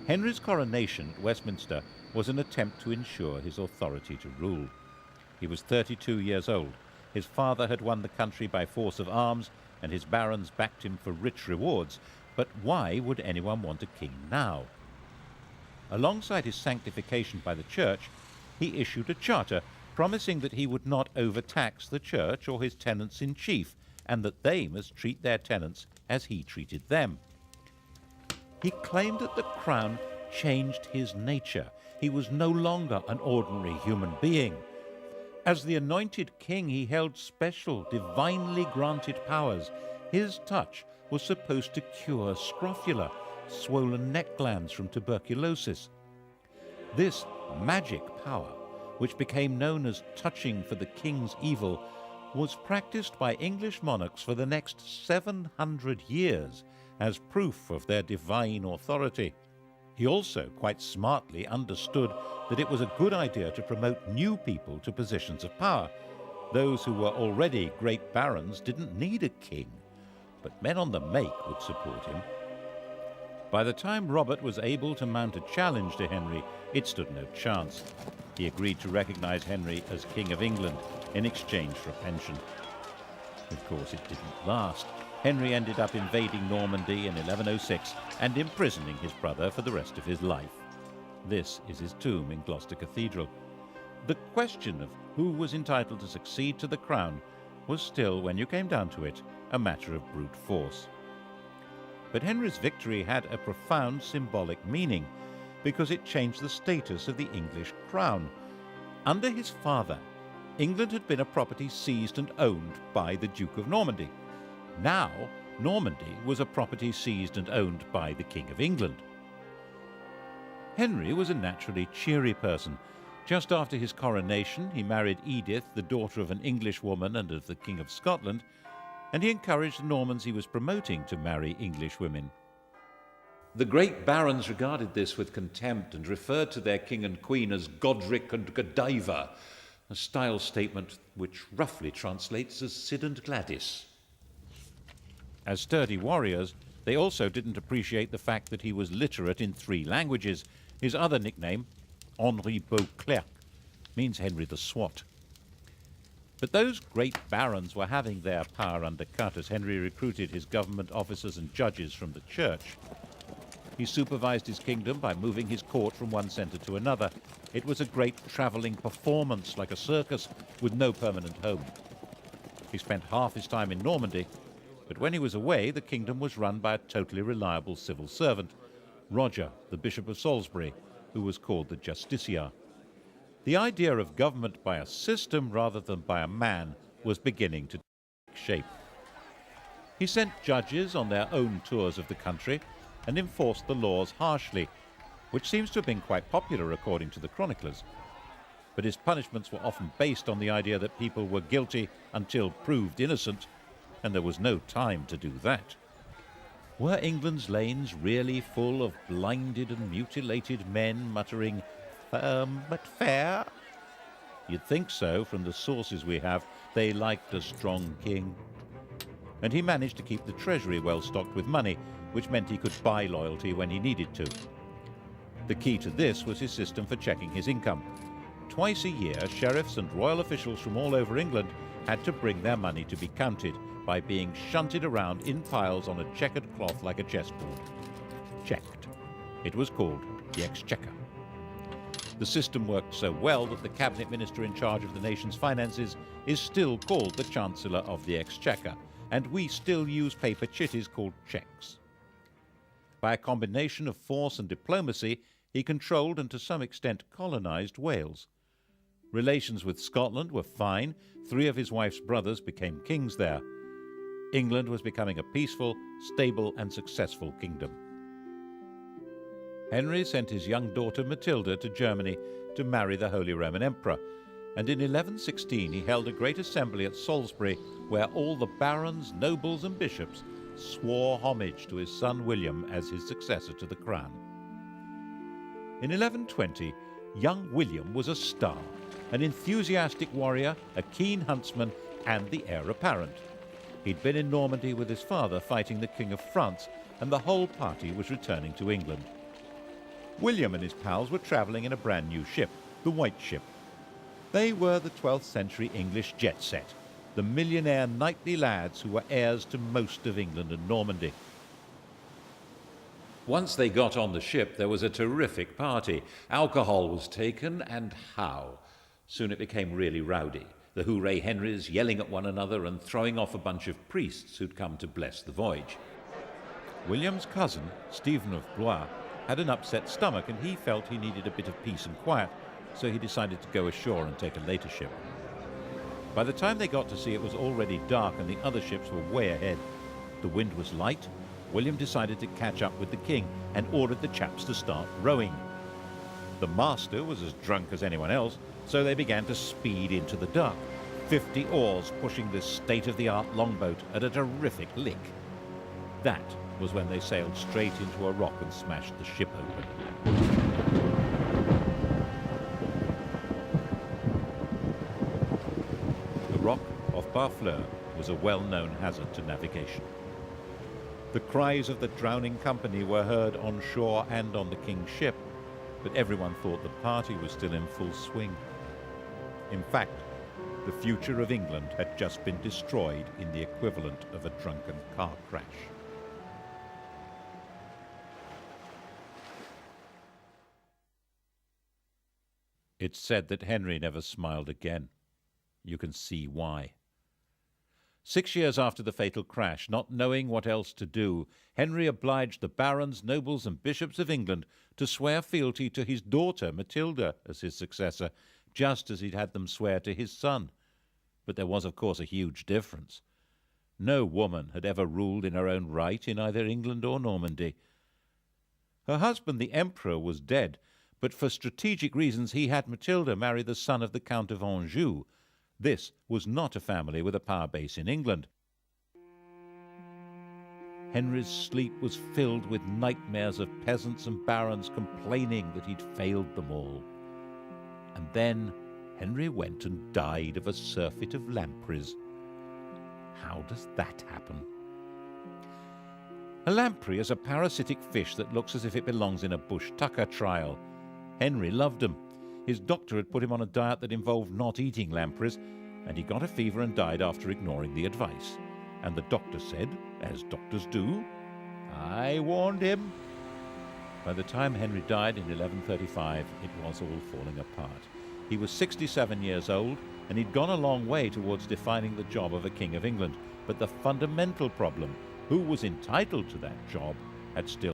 Henry's coronation at Westminster was an attempt to ensure his authority to rule. He was 32 years old. His father had won the country by force of arms, and his barons backed him for rich rewards. But why would anyone want a king now? Alongside his sanctification by the church, he issued a charter promising that he would not overtax the church or his tenants-in-chief, and that they must treat their tenants as he treated them. He claimed that the crown changed his nature. He was no longer an ordinary human being. As the anointed king, he held special, divinely granted powers. His touch was supposed to cure scrofula, swollen neck glands from tuberculosis. This magic power, which became known as touching for the king's evil, was practiced by English monarchs for the next 700 years as proof of their divine authority. He also quite smartly understood that it was a good idea to promote new people to positions of power. Those who were already great barons didn't need a king, but men on the make would support him. By the time Robert was able to mount a challenge to Henry, it stood no chance. He agreed to recognize Henry as King of England in exchange for a pension. Of course, it didn't last. Henry ended up invading Normandy in 1106 and imprisoning his brother for the rest of his life. This is his tomb in Gloucester Cathedral. The question of who was entitled to succeed to the crown was still, when you came down to it, a matter of brute force. But Henry's victory had a profound symbolic meaning, because it changed the status of the English crown. Under his father, England had been a property seized and owned by the Duke of Normandy. Now, Normandy was a property seized and owned by the King of England. Henry was a naturally cheery person. Just after his coronation, he married Edith, the daughter of an English woman and of the King of Scotland, and he encouraged the Normans he was promoting to marry English women. The great barons regarded this with contempt and referred to their king and queen as Godric and Godiva, a style statement which roughly translates as Sid and Gladys. As sturdy warriors, they also didn't appreciate the fact that he was literate in 3 languages. His other nickname, Henri Beauclerc, means Henry the Swat. But those great barons were having their power undercut as Henry recruited his government officers and judges from the church. He supervised his kingdom by moving his court from one centre to another. It was a great travelling performance, like a circus, with no permanent home. He spent half his time in Normandy, but when he was away, the kingdom was run by a totally reliable civil servant, Roger, the Bishop of Salisbury, who was called the Justiciar. The idea of government by a system rather than by a man was beginning to take shape. He sent judges on their own tours of the country and enforced the laws harshly, which seems to have been quite popular according to the chroniclers. But his punishments were often based on the idea that people were guilty until proved innocent, and there was no time to do that. Were England's lanes really full of blinded and mutilated men muttering, "Firm but fair"? You'd think so from the sources we have. They liked a strong king. And he managed to keep the treasury well stocked with money, which meant he could buy loyalty when he needed to. The key to this was his system for checking his income. Twice a year, sheriffs and royal officials from all over England had to bring their money to be counted by being shunted around in piles on a checkered cloth like a chessboard. Checked. It was called the Exchequer. The system worked so well that the cabinet minister in charge of the nation's finances is still called the Chancellor of the Exchequer, and we still use paper chitties called cheques. By a combination of force and diplomacy, he controlled and to some extent colonized Wales. Relations with Scotland were fine. 3 of his wife's brothers became kings there. England was becoming a peaceful, stable, and successful kingdom. Henry sent his young daughter Matilda to Germany to marry the Holy Roman Emperor, and in 1116 he held a great assembly at Salisbury where all the barons, nobles, and bishops swore homage to his son William as his successor to the crown. In 1120, young William was a star, an enthusiastic warrior, a keen huntsman, and the heir apparent. He'd been in Normandy with his father fighting the King of France, and the whole party was returning to England. William and his pals were travelling in a brand new ship, the White Ship. They were the 12th century English jet set, the millionaire knightly lads who were heirs to most of England and Normandy. Once they got on the ship, there was a terrific party. Alcohol was taken, and how? Soon it became really rowdy. The Hooray Henrys yelling at one another and throwing off a bunch of priests who'd come to bless the voyage. William's cousin, Stephen of Blois, had an upset stomach, and he felt he needed a bit of peace and quiet, so he decided to go ashore and take a later ship. By the time they got to sea, it was already dark and the other ships were way ahead. The wind was light. William decided to catch up with the king and ordered the chaps to start rowing. The master was as drunk as anyone else, so they began to speed into the dark, 50 oars pushing this state-of-the-art longboat at a terrific lick. That was when they sailed straight into a rock and smashed the ship open. The rock off Barfleur was a well-known hazard to navigation. The cries of the drowning company were heard on shore and on the king's ship, but everyone thought the party was still in full swing. In fact, the future of England had just been destroyed in the equivalent of a drunken car crash. It's said that Henry never smiled again. You can see why. 6 years after the fatal crash, not knowing what else to do, Henry obliged the barons, nobles and bishops of England to swear fealty to his daughter Matilda as his successor, just as he'd had them swear to his son. But there was, of course, a huge difference. No woman had ever ruled in her own right in either England or Normandy. Her husband, the Emperor, was dead, but for strategic reasons he had Matilda marry the son of the Count of Anjou. This was not a family with a power base in England. Henry's sleep was filled with nightmares of peasants and barons complaining that he'd failed them all. And then Henry went and died of a surfeit of lampreys. How does that happen? A lamprey is a parasitic fish that looks as if it belongs in a bush tucker trial. Henry loved them. His doctor had put him on a diet that involved not eating lampreys, and he got a fever and died after ignoring the advice. And the doctor said, as doctors do, "I warned him." By the time Henry died in 1135, it was all falling apart. He was 67 years old, and he'd gone a long way towards defining the job of a King of England. But the fundamental problem, who was entitled to that job, had still